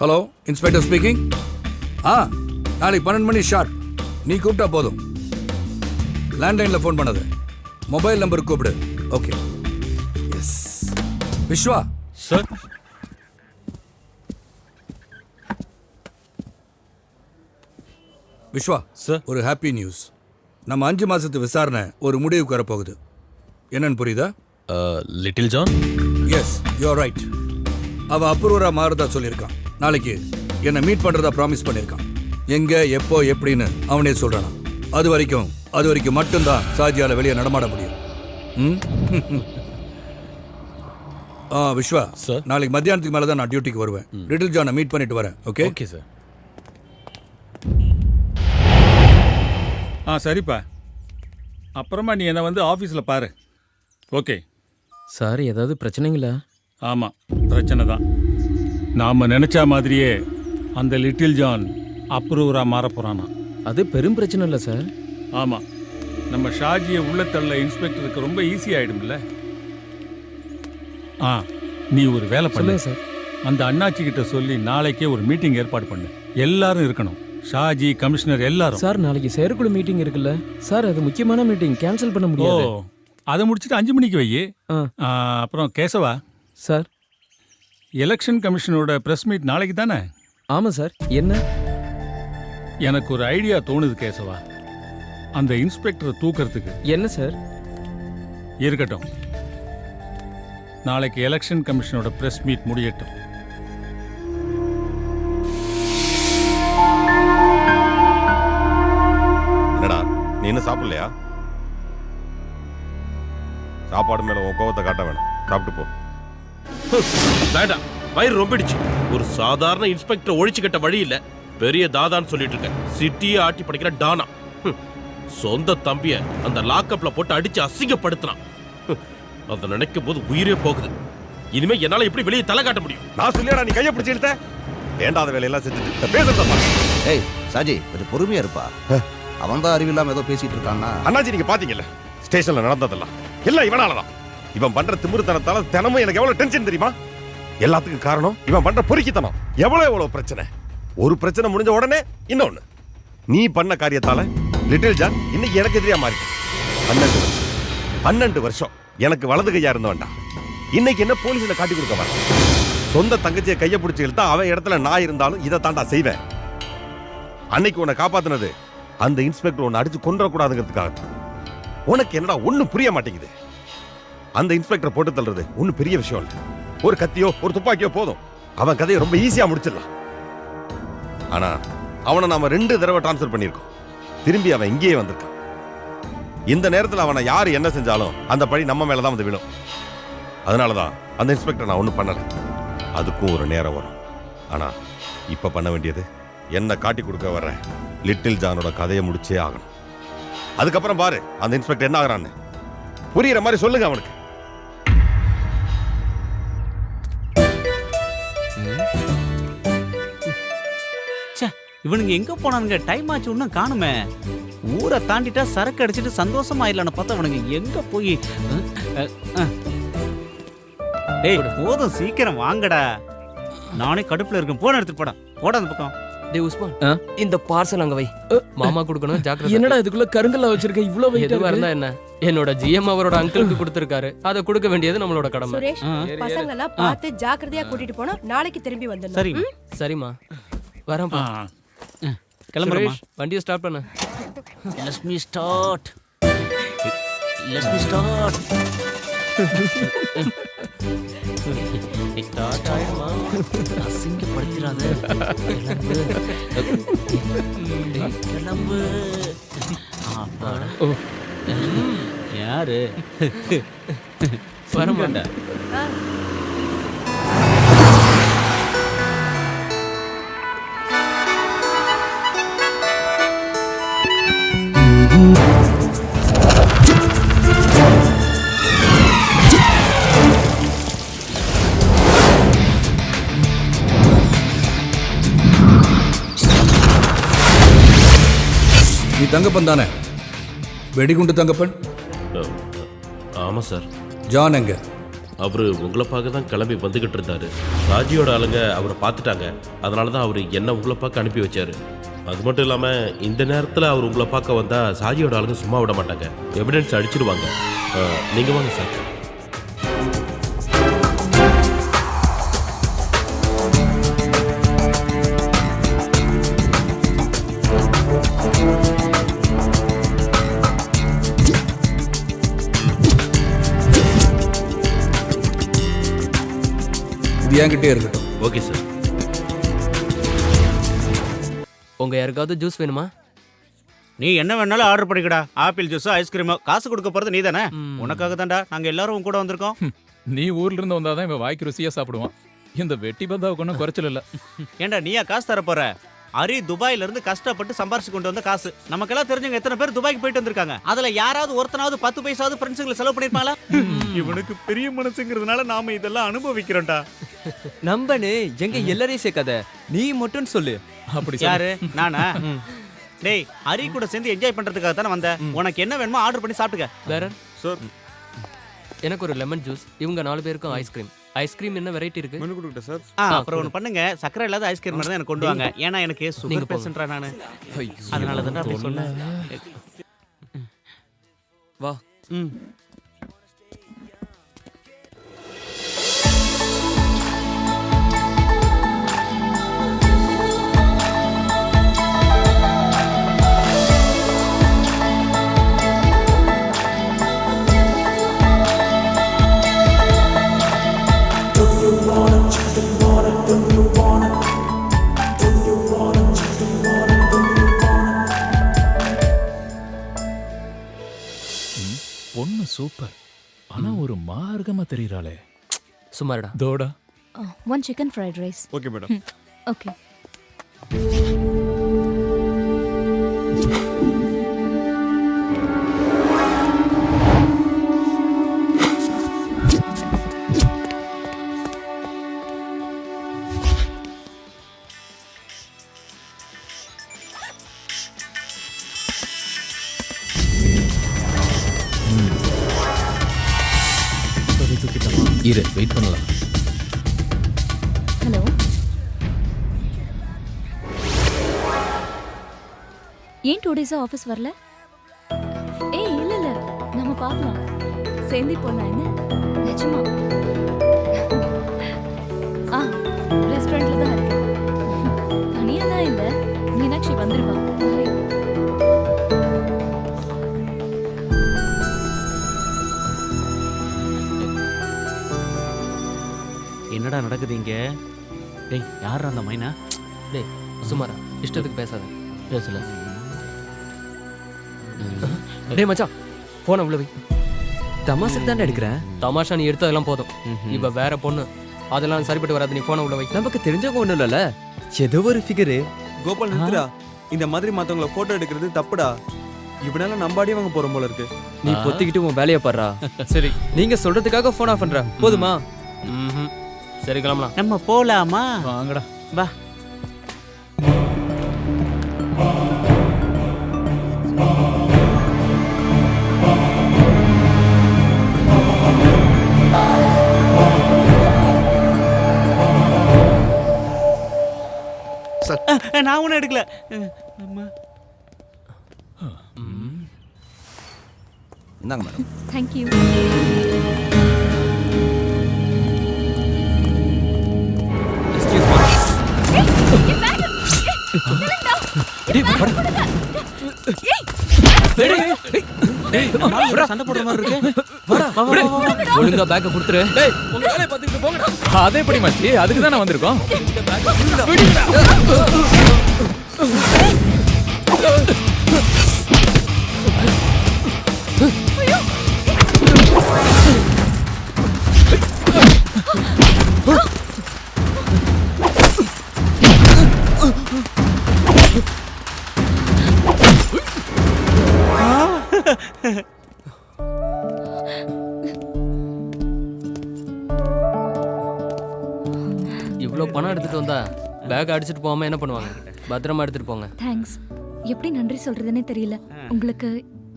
Hello inspector speaking. நாளைக்கு 12 மணி sharp நீ கூப்பிட்டா போதும். லேண்ட்லைனில் ஃபோன் பண்ணது, மொபைல் நம்பருக்கு கூப்பிடு. Okay. Yes Viswa. Sir. Viswa sir. ஒரு ஹாப்பி நியூஸ். நம்ம 5 மாசத்து விசாரணை ஒரு முடிவுக்கு வரப்போகுது. என்னன்னு புரியுதா? Little John. Yes you are right. அவன் அப்ரூவரா மாறுதா சொல்லியிருக்கான். நாளைக்கு என்னை மீட் பண்றதா ப்ராமிஸ் பண்ணியிருக்கான். எங்க எப்போ எப்படின்னு அவனே சொல்றானா. அது வரைக்கும் மட்டும்தான் சாஜியால வெளியே நடமாட முடியும். விஸ்வா சார். நாளைக்கு மத்தியானத்துக்கு மேல தான் நான் டியூட்டிக்கு வருவேன். லிட்டில் ஜானை மீட் பண்ணிட்டு வரேன். Okay okay sir. சரிப்பா, அப்புறமா நீ என்னை வந்து ஆஃபீஸில் பாரு. ஓகே சார், ஏதாவது பிரச்சனைங்களா? ஆமாம், பிரச்சனை தான். நாம் நினச்ச மாதிரியே அந்த லிட்டில் ஜான் அப்ரூவராக மாற போகிறானா. அது பெரும் பிரச்சனை இல்லை சார். ஆமாம், நம்ம ஷாஜியை உள்ளத்தள்ள இன்ஸ்பெக்டருக்கு ரொம்ப ஈஸி ஆகிடும்ல. நீ ஒரு வேலை பண்ணு சார். அந்த அண்ணாச்சி கிட்ட சொல்லி நாளைக்கே ஒரு மீட்டிங் ஏற்பாடு பண்ணு. எல்லாரும் இருக்கணும், ஷாஜி, கமிஷனர் எல்லாரும். சார், நாளைக்கு செயற்குழு மீட்டிங் இருக்குல்ல சார், அது முக்கியமான மீட்டிங், கேன்சல் பண்ண முடியாது. அதை முடிச்சுட்டு 5 மணிக்கு வை. அப்புறம் கேசவா சார், எலெக்ஷன் கமிஷனோட பிரஸ் மீட் நாளைக்கு தானே? ஆமாம் சார். என்ன? எனக்கு ஒரு ஐடியா தோணுது கேசவா, அந்த இன்ஸ்பெக்டரை தூக்கிறதுக்கு. என்ன சார்? இருக்கட்டும், நாளைக்கு எலெக்ஷன் கமிஷனோட பிரஸ் மீட் முடியட்டும். என்னடா நீ இன்னும் சாப்பிடலையா? சாப்பாடு மேல உன் கோவத்தை காட்ட வேணாம், சாப்பிட்டு போ. வேண்டாம், வயிறு ரொம்பிடுச்சு. ஒரு சாதாரண இன்ஸ்பெக்டர் ஒழிச்சு கட்ட வழி இல்ல, பெரிய தாதான்னு சொல்லிட்டு இருக்க. சிட்டியை ஆட்டி படிக்கிற டானா. சொந்த தம்பிய அந்த லாக்அப்ல போட்டு அடிச்சு அசிங்கப்படுத்தினான். அதை நினைக்கும் போது உயிரே போகுது. இனிமே என்னால எப்படி வெளியே தலை காட்ட முடியும்? நான் சொல்லியாடா நீ கையை பிடிச்சி இழுத்த? வேண்டாத வேலையெல்லாம் செஞ்சுட்டு பேசுறதா? ஏய் சாஜி, கொஞ்சம் பொறுமையா இருப்பா. அவன் தான் அறிவில்லாம ஏதோ பேசிட்டு இருக்கான்னா. அண்ணாச்சி, நீங்க பாத்தீங்கல்ல ஸ்டேஷன்ல நடந்ததெல்லாம் எல்லாம் இவனாலதான். இவன் பண்ற திமிருத்தனத்தால தினமும் எனக்கு எவ்வளவு டென்ஷன் தெரியுமா? எல்லாத்துக்கும் காரணம் இவன் பண்ற பொறுக்கித்தனம். எவ்வளவு பிரச்சனை. ஒரு பிரச்சனை முடிஞ்ச உடனே இன்னொன்னு. நீ பண்ண காரியத்தால லிட்டில் ஜான் இன்னைக்கு எனக்கு எதிரியா மாறி 12 வருஷம் எனக்கு வலது கையா இருந்தவன்டா. இன்னைக்கு என்ன போலீஸ்ல காட்டி கொடுக்க மாட்டான். சொந்த தங்கச்சியை கையை பிடிச்சி இழுத்தா அவன் இடத்துல நான் இருந்தாலும் இதை தாண்டா செய்வேன். அன்னைக்கு உன்னை காப்பாத்தினது அந்த இன்ஸ்பெக்டர் உன்னை அடிச்சு கொன்றக்கூடாதுங்கிறதுக்காக. உனக்கு என்னடா ஒண்ணும் புரிய மாட்டேங்குது. அந்த இன்ஸ்பெக்டர் போட்டு தள்ளுறது ஒன்னும் பெரிய விஷயம் இல்லை. ஒரு கத்தியோ ஒரு துப்பாக்கியோ போதும், அவன் கதையை ரொம்ப ஈஸியா முடிச்சிடலாம். ஆனா அவனை நாம 2 தடவை டிரான்ஸ்ஃபர் பண்ணியிருக்கோம். திரும்பி அவன் இங்கேயே வந்திருக்கான். இந்த நேரத்தில் அவனை யாரு என்ன செஞ்சாலும் அந்த பழி நம்ம மேலதான் வந்து விடும். அதனாலதான் அந்த இன்ஸ்பெக்டர் நான் ஒன்றும் பண்ணல. அதுக்கும் ஒரு நேரம் வரும். ஆனா இப்ப பண்ண வேண்டியது என்ன காட்டி கொடுக்க வர்ற லிட்டில் ஜானோட கதையை முடிச்சே ஆகணும். அதுக்கப்புறம் பாரு அந்த இன்ஸ்பெக்டர் என்ன ஆகிறான்னு. புரியுற மாதிரி சொல்லுங்க அவனுக்கு. இவனுங்க எங்க போனானுங்க? டைம் ஆச்சு, இன்னும் காணுமே. ஊரை தாண்டிட்டா சரக்கு அடிச்சுட்டு சந்தோஷமா இல்லன்னு பார்த்தா அவனுங்க எங்க போய். டேய் போதும், சீக்கிரம் வாங்கடா. நானே கடுப்புல இருக்கேன். போன எடுத்துட்டு போட அந்த பக்கம். டேய் உஸ்மான், இந்த பார்சல் அங்க வை. மாமா கொடுக்கணும், ஜாக்கிரதை. என்னடா இதுக்குள்ள கருங்கல்ல வச்சிருக்க? இவ்வளவு வெயிட் இருந்தா என்ன? என்னோட ஜிஎம் அவரோட அங்கிளுக்கு கொடுத்திருக்காரு. அதை கொடுக்க வேண்டியது நம்மளோட கடமை. சுரேஷ், பசங்க எல்லாம் பார்த்து ஜாக்கிரதையா கூட்டிட்டு போனா நாளைக்கு திரும்பி வந்துடணும். சரி சரிம்மா, வரேன்ப்பா. கிளம்புறேன். வண்டியை ஸ்டார்ட் பண்ணு. Let me start. ஸ்டார்ட் ஆயிடுமா? அசிங்கப்படுத்திடாத. கிளம்பு. யாரு வரமாட்டா? நீ தங்கப்பன் தானே? வெடிகுண்டு தங்கப்பன்? ஆமா சார். ஜான் எங்க? அவரு உங்களை பார்க்க தான் கிளம்பி வந்துகிட்டு இருந்தாரு. ராஜியோட ஆளுங்க அவரை பார்த்துட்டாங்க. அதனால தான் அவர் என்ன உங்களை பார்க்க அனுப்பி வச்சாரு. அது மட்டும் இல்லாம இந்த நேரத்தில் அவர் உங்களை பார்க்க வந்தா சாஜியோட ஆளுங்க சும்மா விட மாட்டாங்க, எவிடன்ஸ் அடிச்சிடுவாங்க. நீங்க வாங்க சார். இது என்கிட்டே இருக்கட்டும். Okay sir. உங்க யாருக்காவது ஜூஸ் வேணுமா? நீ என்ன வேணாலும் ஆர்டர் பண்ணிக்கடா. Apple juice, ice cream. காசு கொடுக்க போறது நீ தானே. உனக்காக தான்டா நாங்க எல்லாரும் உன் கூட வந்திருக்கோம். நீ ஊர்ல இருந்து வந்தாதான் இவன் வாய்க்கு ருசியா சாப்பிடுவான். இந்த வெட்டி பந்தாவுக்கு ஒன்றும் குறைச்சல் இல்ல. ஏண்டா நீயா காசு தர போற? அரி துபாயில இருந்து கஷ்டப்பட்டு சம்பாரிச்சு கொண்டு வந்த காசு. நமக்கெல்லாம் தெரிஞ்சவங்க எத்தனை பேர் துபாய்க்கு போயிட்டு வந்திருக்காங்க. அதுல யாராவது ஒருத்தனாவது 10 பைசாவது ஃப்ரெண்ட்ஸுங்களை செலவு பண்ணிருப்பாங்களா? இவனுக்கு பெரிய மனசுங்கிறதுனால நாம இதெல்லாம் அனுபவிக்கிறோம்டா. நம்பனே எங்க எல்லாரையும் சேர்க்காத, நீ மட்டும் சொல்லு. அப்படி யாரு? நானா? டேய், அரி கூட சேர்ந்து என்ஜாய் பண்றதுக்காக தானே வந்த. உனக்கு என்ன வேணுமோ ஆர்டர் பண்ணி சாப்பிட்டுக்க. வேற சார், எனக்கு ஒரு லெமன் ஜூஸ். இவங்க 4 பேருக்கும் ஐஸ்கிரீம். ஐஸ்கிரீம் என்ன வெரைட்டி இருக்கு? அப்புறம் ஒன்று பண்ணுங்க, சக்கரை இல்லாத ஐஸ்கிரீம் மட்டும் தான் எனக்கு கொண்டு வாங்க. ஏன்னா எனக்கு சுகர் பேஷண்ட்ரா நானு. அதனால தான் அப்படி சொன்னேன். வா. பொண்ணு சூப்பர், ஆனா ஒரு மார்க்கமா தெரியறாளே. சுமாரடா. தோடா. 1 chicken fried rice. Okay madam. Okay. இரு, வெயிட் பண்ணலாம். ஹலோ, ஏன் 2 days ஆஃபீஸ் வரல? ஏய் இல்ல இல்ல, நம்ம பார்க்கலாம். சேர்ந்து போலாம் என்ன? நிஜமா? ரெஸ்டாரண்ட்ல தான் இருக்கேன். தனியாலாம் இல்ல, மீனாட்சி வந்துருவா. என்னடா நடக்குது இங்க? டேய், யாரா அந்த மைனா? டேய் சுமாரா, இஷ்டத்துக்கு பேசாத. பேசல. டேய் மச்சான், போன உள்ள வை. தமாசுக்கு தானே எடுக்கிறேன். தமாஷா நீ எடுத்ததெல்லாம் போதும். இப்ப வேற பொண்ணு, அதெல்லாம் சரிப்பட்டு வராது. நீ போன உள்ள வை. நமக்கு தெரிஞ்சவங்க ஒண்ணும் இல்லல, ஏதோ ஒரு ஃபிகரு. கோபால் நிறுத்துடா. இந்த மாதிரி மத்தவங்கள போட்டோ எடுக்கிறது தப்புடா. இவனால நம்பாடி வாங்க போறோம் போல இருக்கு. நீ பொத்திக்கிட்டு உன் வேலையை பாடுறா. சரி, நீங்க சொல்றதுக்காக போன் ஆஃப் பண்றேன், போதுமா? சரி கிளம்பலாம். நம்ம போலாமா? வாங்கடா. வா. நான் ஒன்னும் எடுக்கல. இந்தாங்க மேடம். Thank you. சண்டை போடுற மாதிரி இருக்கு. ஒழுங்கா பேக்க கொடுத்துரு. உங்க வேலையை பார்த்துக்கிட்டு போங்கடா. அதே எப்படி மச்சி, அதுக்கு தான் நான் வந்திருக்கோம். இவ்ளோ பணம் எடுத்துட்டு வந்தா பேக் அடிச்சிட்டு போகாம என்ன பண்ணுவாங்க? பத்திரமா எடுத்துட்டு போங்க. தேங்க்ஸ். எப்படி நன்றி சொல்றதுன்னே தெரியல. உங்களுக்கு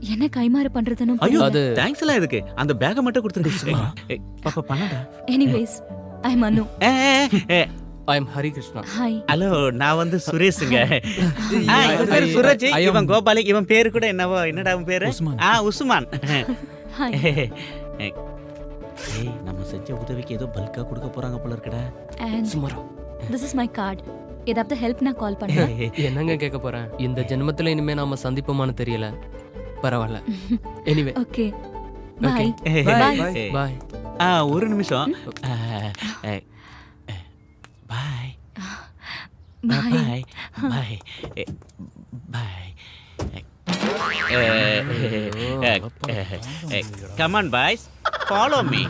என்ன கைமாறு பண்றதுன்னு ஐயோ அது- தேங்க்ஸ் எல்லாம் எதுக்கு அந்த பேக்கை மட்டும் கொடுத்துருங்க பாப்பா பண்ணடா எனிவேஸ் ஐ மனு. I am Hari Krishna. Hi. Hello நான் வந்து சுரேஷுங்க இவன் பேரு சுரஜ் இவன் கோபாலிக் இவன் பேரு கூட என்னடா உன் பேரு உஸ்மான் ஹாய். ஏய் நம்ம செஞ்ச உதவிக்கு ஏதோ பல்கா கொடுக்க போறாங்க போல இருக்குடா And சுமாரா this is my card. ஏதாவது ஹெல்ப் நான் கால் பண்றேன். என்னங்க கேட்க போறேன்? இந்த ஜென்மத்துல இனிமே நாம சந்திப்போமான்னு தெரியல. பரவாயில்ல. Anyway okay. Bye. Bye bye. ஒரு நிமிஷம் bye bye. Bye bye Come on, boys. Follow me.